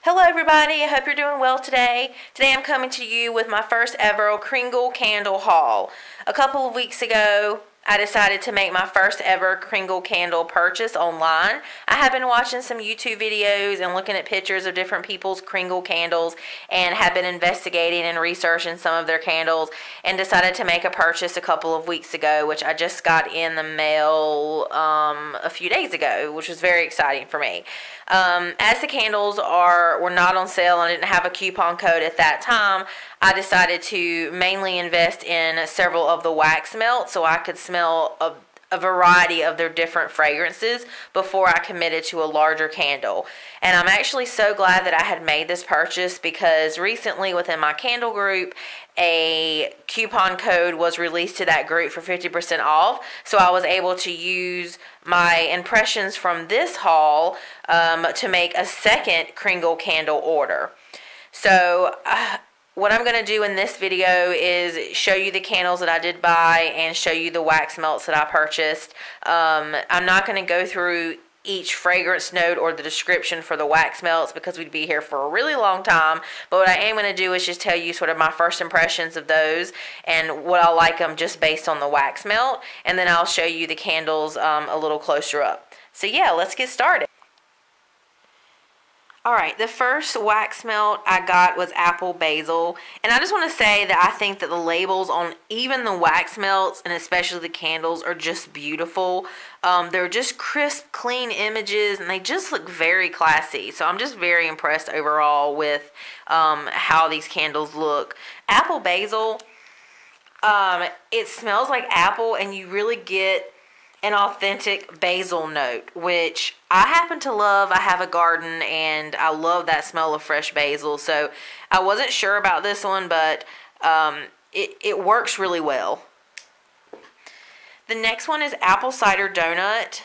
Hello everybody, I hope you're doing well today. Today I'm coming to you with my first ever Kringle Candle Haul. A couple of weeks ago, I decided to make my first ever Kringle candle purchase online. I have been watching some YouTube videos and looking at pictures of different people's Kringle candles and have been investigating and researching some of their candles and decided to make a purchase a couple of weeks ago, which I just got in the mail a few days ago, which was very exciting for me. As the candles were not on sale and I didn't have a coupon code at that time, I decided to mainly invest in several of the wax melts so I could smell a variety of their different fragrances before I committed to a larger candle. And I'm actually so glad that I had made this purchase because recently within my candle group, a coupon code was released to that group for 50% off. So I was able to use my impressions from this haul to make a second Kringle candle order. So what I'm going to do in this video is show you the candles that I did buy and show you the wax melts that I purchased. I'm not going to go through each fragrance note or the description for the wax melts because we'd be here for a really long time. But what I am going to do is just tell you sort of my first impressions of those and what I like them just based on the wax melt. And then I'll show you the candles a little closer up. So yeah, let's get started. Alright, the first wax melt I got was Apple Basil, and I just want to say that I think that the labels on even the wax melts, and especially the candles, are just beautiful. They're just crisp, clean images, and they just look very classy, so I'm just very impressed overall with how these candles look. Apple Basil, it smells like apple, and you really get an authentic basil note, which I happen to love. I have a garden and I love that smell of fresh basil, so I wasn't sure about this one, but it works really well. The next one is Apple Cider Donut,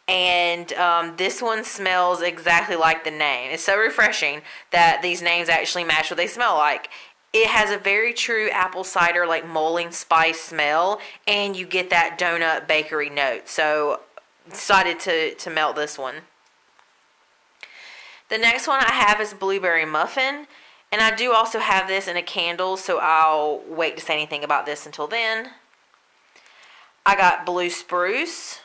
and this one smells exactly like the name. It's so refreshing that these names actually match what they smell like. It has a very true apple cider, like mulling spice smell, and you get that donut bakery note. So, decided to melt this one. The next one I have is Blueberry Muffin, and I do also have this in a candle, so I'll wait to say anything about this until then. I got Blue Spruce.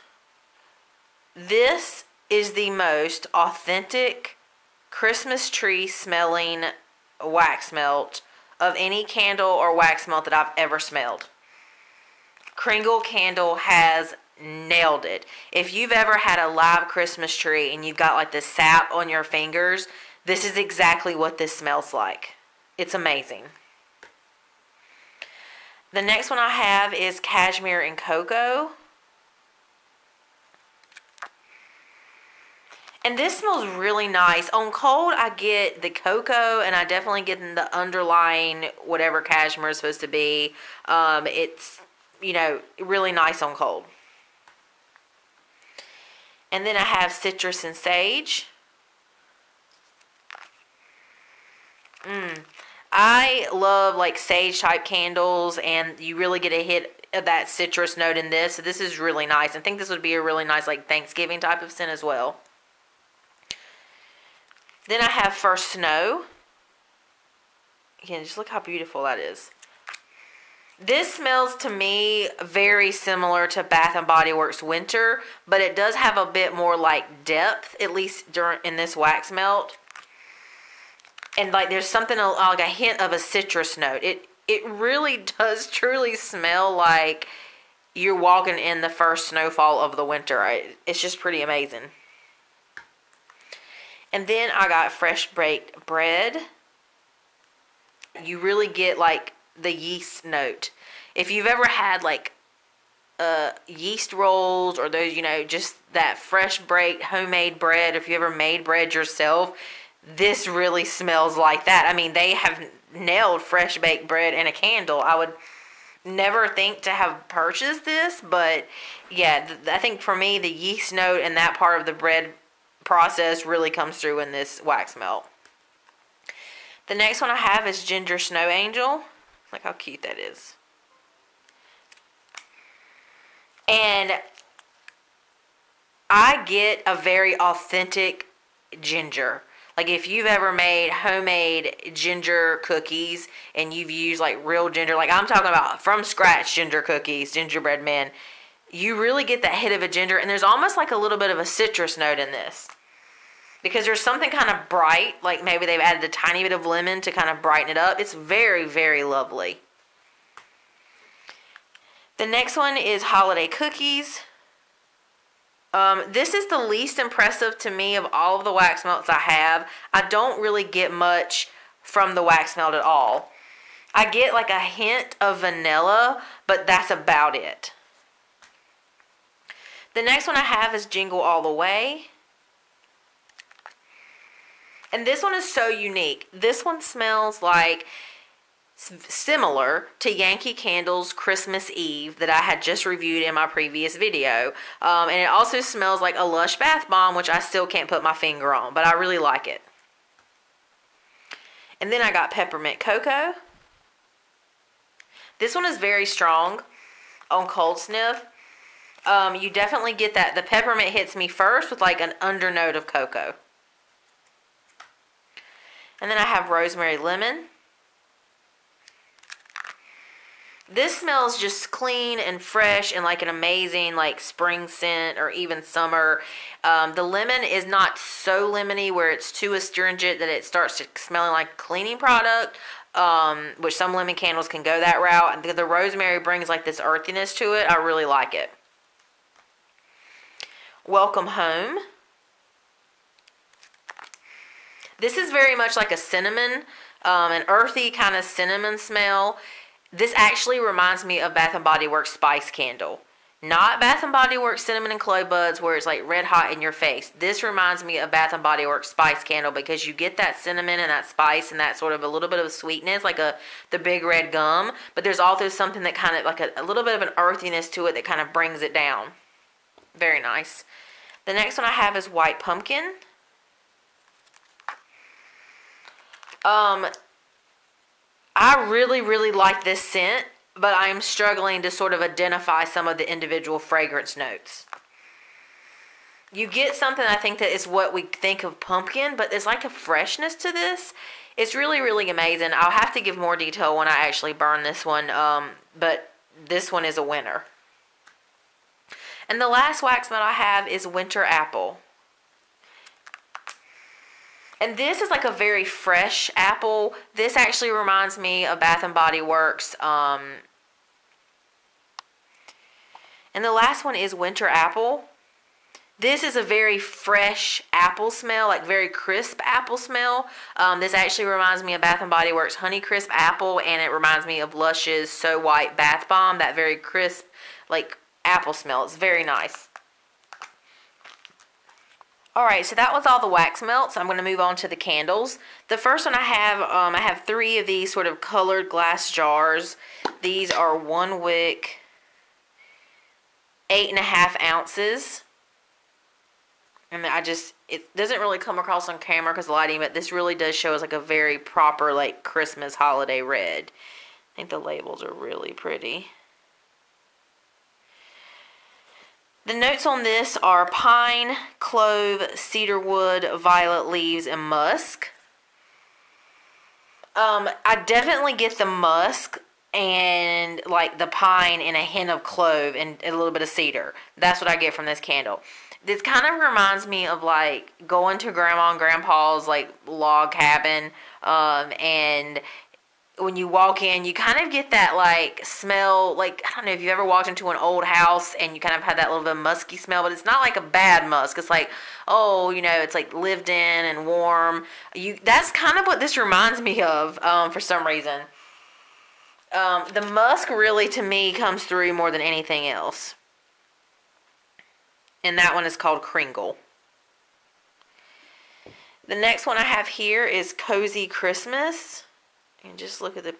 This is the most authentic Christmas tree smelling wax melt of any candle or wax melt that I've ever smelled. Kringle Candle has nailed it. If you've ever had a live Christmas tree and you've got like the sap on your fingers, this is exactly what this smells like. It's amazing. The next one I have is Cashmere and Cocoa. And this smells really nice. On cold, I get the cocoa, and I definitely get the underlying whatever cashmere is supposed to be. It's, you know, really nice on cold. And then I have Citrus and Sage. I love like sage type candles, and you really get a hit of that citrus note in this. So this is really nice. I think this would be a really nice like Thanksgiving type of scent as well. Then I have First Snow. Again, just look how beautiful that is. This smells to me very similar to Bath & Body Works Winter, but it does have a bit more like depth, at least in this wax melt. And like there's something like a hint of a citrus note. It really does truly smell like you're walking in the first snowfall of the winter. It's just pretty amazing. And then I got Fresh Baked Bread. You really get like the yeast note. If you've ever had like yeast rolls or those, you know, just that fresh baked homemade bread, if you ever made bread yourself, this really smells like that. I mean, they have nailed fresh baked bread in a candle. I would never think to have purchased this, but yeah, I think for me, the yeast note and that part of the bread process really comes through in this wax melt. The next one I have is Ginger Snow Angel. Look how cute that is. And I get a very authentic ginger. Like if you've ever made homemade ginger cookies and you've used like real ginger, like I'm talking about from scratch ginger cookies, gingerbread men, you really get that hit of a ginger, and there's almost like a little bit of a citrus note in this. Because there's something kind of bright, like maybe they've added a tiny bit of lemon to kind of brighten it up. It's very, very lovely. The next one is holiday cookies. This is the least impressive to me of all of the wax melts I have. I don't really get much from the wax melt at all. I get like a hint of vanilla, but that's about it. The next one I have is Jingle All the Way. And this one is so unique. This one smells like similar to Yankee Candle's Christmas Eve that I had just reviewed in my previous video. And it also smells like a Lush bath bomb, which I still can't put my finger on, but I really like it. And then I got Peppermint Cocoa. This one is very strong on cold sniff. You definitely get that. The peppermint hits me first with like an undernote of cocoa. And then I have Rosemary Lemon. This smells just clean and fresh and like an amazing like spring scent or even summer. The lemon is not so lemony where it's too astringent that it starts smelling like a cleaning product, which some lemon candles can go that route. And the rosemary brings like this earthiness to it. I really like it. Welcome Home. This is very much like a cinnamon, an earthy kind of cinnamon smell. This actually reminds me of Bath & Body Works Spice Candle. Not Bath & Body Works Cinnamon and Clove Buds where it's like red hot in your face. This reminds me of Bath & Body Works Spice Candle because you get that cinnamon and that spice and that sort of a little bit of sweetness like the big red gum. But there's also something that kind of like a little bit of an earthiness to it that kind of brings it down. Very nice. The next one I have is White Pumpkin. I really, really like this scent, but I am struggling to sort of identify some of the individual fragrance notes. You get something I think that is what we think of pumpkin, but there's like a freshness to this. It's really, really amazing. I'll have to give more detail when I actually burn this one, but this one is a winner. And the last wax melt I have is Winter Apple. And this is like a very fresh apple. This actually reminds me of Bath & Body Works. And the last one is Winter Apple. This is a very fresh apple smell, like very crisp apple smell. This actually reminds me of Bath & Body Works Honey Crisp Apple, and it reminds me of Lush's So White Bath Bomb, that very crisp, like apple smell. It's very nice. Alright, so that was all the wax melts. I'm going to move on to the candles. The first one I have 3 of these sort of colored glass jars. These are 1 wick, 8.5 ounces. And it doesn't really come across on camera because of the lighting, but this really does show us like a very proper like Christmas holiday red. I think the labels are really pretty. The notes on this are pine, clove, cedar wood, violet leaves, and musk. I definitely get the musk and like the pine and a hint of clove and a little bit of cedar. That's what I get from this candle. This kind of reminds me of like going to Grandma and Grandpa's like log cabin, and when you walk in, you kind of get that like smell, like I don't know if you've ever walked into an old house and you kind of have that little bit of musky smell, but it's not like a bad musk. It's like, oh, you know, it's like lived in and warm. That's kind of what this reminds me of for some reason. The musk really to me comes through more than anything else. And that one is called Kringle. The next one I have here is Cozy Christmas. And just look at the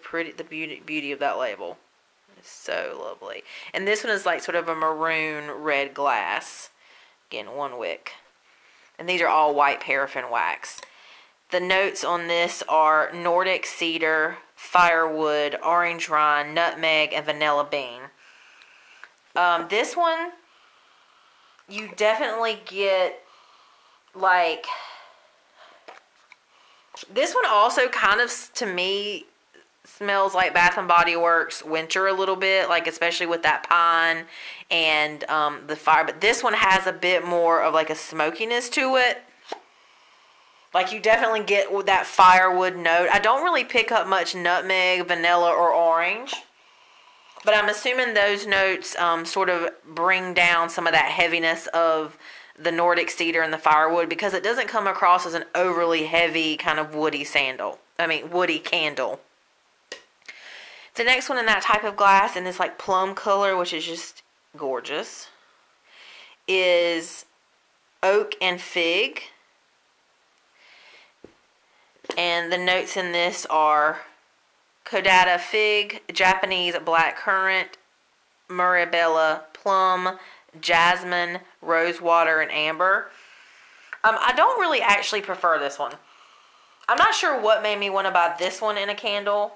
beauty of that label. It's so lovely. And this one is like sort of a maroon red glass. Again, 1 wick. And these are all white paraffin wax. The notes on this are Nordic cedar, firewood, orange rind, nutmeg, and vanilla bean. This one, you definitely get like This one also kind of, to me, smells like Bath and Body Works winter a little bit, like especially with that pine and the fire. But this one has a bit more of like a smokiness to it. Like you definitely get that firewood note. I don't really pick up much nutmeg, vanilla, or orange. But I'm assuming those notes sort of bring down some of that heaviness of the Nordic cedar and the firewood, because it doesn't come across as an overly heavy kind of woody candle. The next one in that type of glass, in this like plum color, which is just gorgeous, is Oak and Fig. And the notes in this are Kodata Fig, Japanese Blackcurrant, Mirabella Plum, Jasmine, Rosewater, and Amber. I don't really actually prefer this one. I'm not sure what made me want to buy this one in a candle,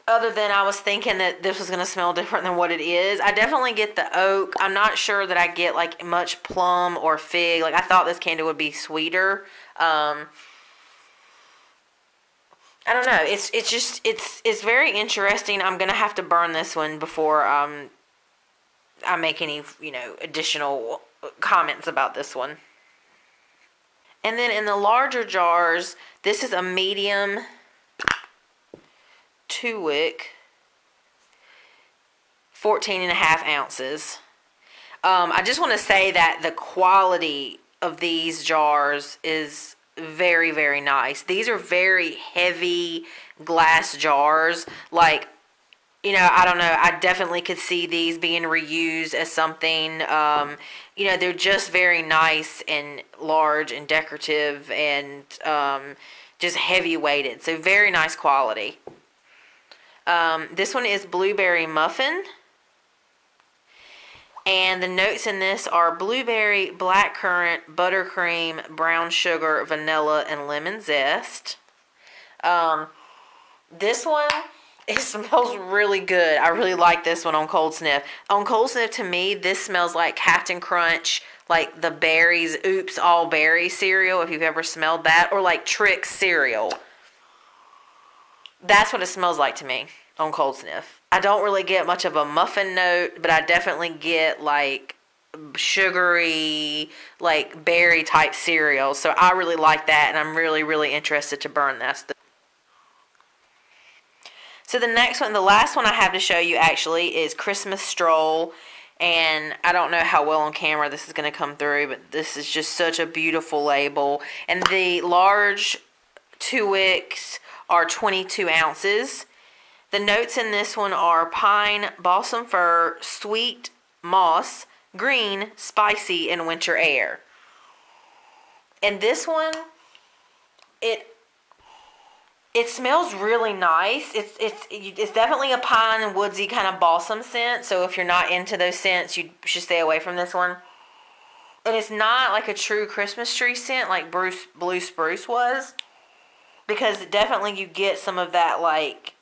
other than I was thinking that this was going to smell different than what it is. I definitely get the oak. I'm not sure that I get like much plum or fig. Like I thought this candle would be sweeter. I don't know. It's very interesting. I'm going to have to burn this one before I make any, additional comments about this one. And then in the larger jars, this is a medium 2-wick, 14.5 ounces. I just want to say that the quality of these jars is very, very nice. These are very heavy glass jars. Like, I don't know. I definitely could see these being reused as something. They're just very nice and large and decorative and just heavy weighted. So very nice quality. This one is Blueberry Muffin. And the notes in this are blueberry, blackcurrant, buttercream, brown sugar, vanilla, and lemon zest. This one, it smells really good. I really like this one on Cold Sniff. On Cold Sniff, to me, this smells like Captain Crunch, like the berries, Oops All Berry cereal, if you've ever smelled that, or like Trix cereal. That's what it smells like to me on Cold Sniff. I don't really get much of a muffin note, but I definitely get like sugary, like berry type cereal. So I really like that, and I'm really, really interested to burn this. So the next one, the last one I have to show you actually is Christmas Stroll. And I don't know how well on camera this is going to come through, but this is just such a beautiful label. And the large 2 wicks are 22 ounces. The notes in this one are pine, balsam fir, sweet, moss, green, spicy, and winter air. And this one, it smells really nice. It's definitely a pine and woodsy kind of balsam scent. So if you're not into those scents, you should stay away from this one. And it's not like a true Christmas tree scent like Blue Spruce was, because definitely you get some of that like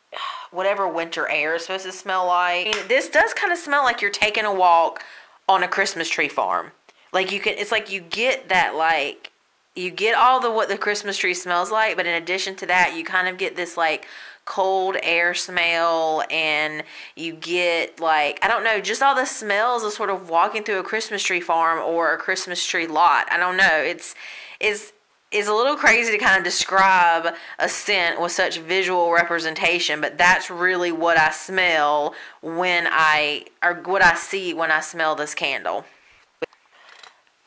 whatever winter air is supposed to smell like. I mean, this does kind of smell like you're taking a walk on a Christmas tree farm. Like it's like you get that, like you get all what the Christmas tree smells like, but in addition to that, you kind of get this like cold air smell, and you get like, I don't know, just all the smells of sort of walking through a Christmas tree farm or a Christmas tree lot. I don't know. It's a little crazy to kind of describe a scent with such visual representation, but that's really what I smell what I see when I smell this candle.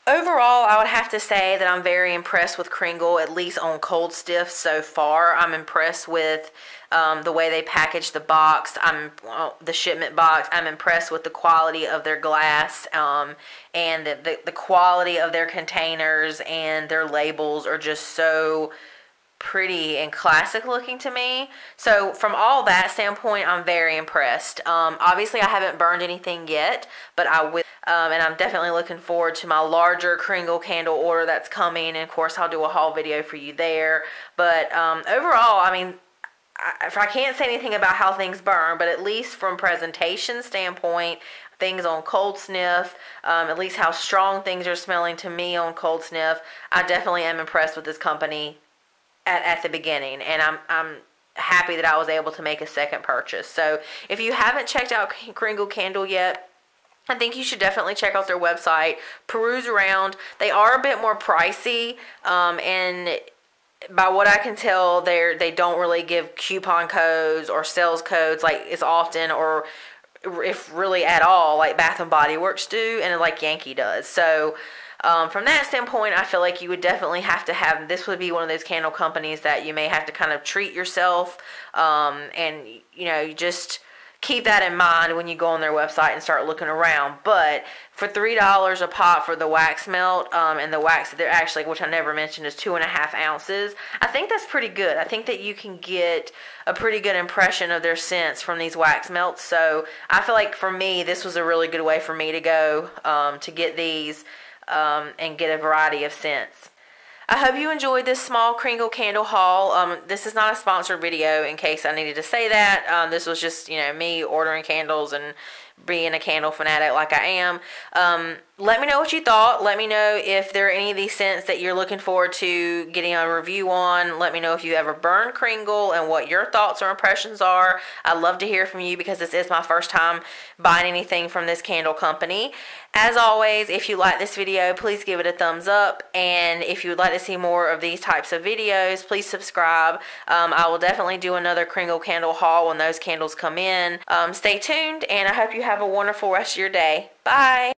Overall, I would have to say that I'm very impressed with Kringle, at least on Cold Stiff so far. I'm impressed with the way they package the box, the shipment box. I'm impressed with the quality of their glass, and the quality of their containers, and their labels are just so pretty and classic looking to me. So from all that standpoint, I'm very impressed. Obviously I haven't burned anything yet, but I will, and I'm definitely looking forward to my larger Kringle candle order that's coming, and of course I'll do a haul video for you there. But overall, I mean, I can't say anything about how things burn, but at least from presentation standpoint, things on cold sniff, at least how strong things are smelling to me on cold sniff, I definitely am impressed with this company at the beginning, and I'm happy that I was able to make a second purchase. So if you haven't checked out Kringle Candle yet, I think you should definitely check out their website, peruse around. They are a bit more pricey, and by what I can tell, they don't really give coupon codes or sales codes like as often, or if really at all, like Bath and Body Works do, and like Yankee does. So from that standpoint, I feel like you would definitely have to have, this would be one of those candle companies that you may have to kind of treat yourself, and you just keep that in mind when you go on their website and start looking around. But for $3 a pop for the wax melt, and the wax, they're actually, which I never mentioned, is 2.5 ounces. I think that's pretty good. I think that you can get a pretty good impression of their scents from these wax melts. So I feel like for me, this was a really good way for me to go to get these and get a variety of scents. I hope you enjoyed this small Kringle Candle haul. This is not a sponsored video, in case I needed to say that. This was just, me ordering candles and being a candle fanatic like I am. Let me know what you thought. Let me know if there are any of these scents that you're looking forward to getting a review on. Let me know if you ever burned Kringle and what your thoughts or impressions are. I'd love to hear from you, because this is my first time buying anything from this candle company. As always, if you like this video, please give it a thumbs up. And if you would like to see more of these types of videos, please subscribe. I will definitely do another Kringle Candle haul when those candles come in. Stay tuned, and I hope you have a wonderful rest of your day. Bye!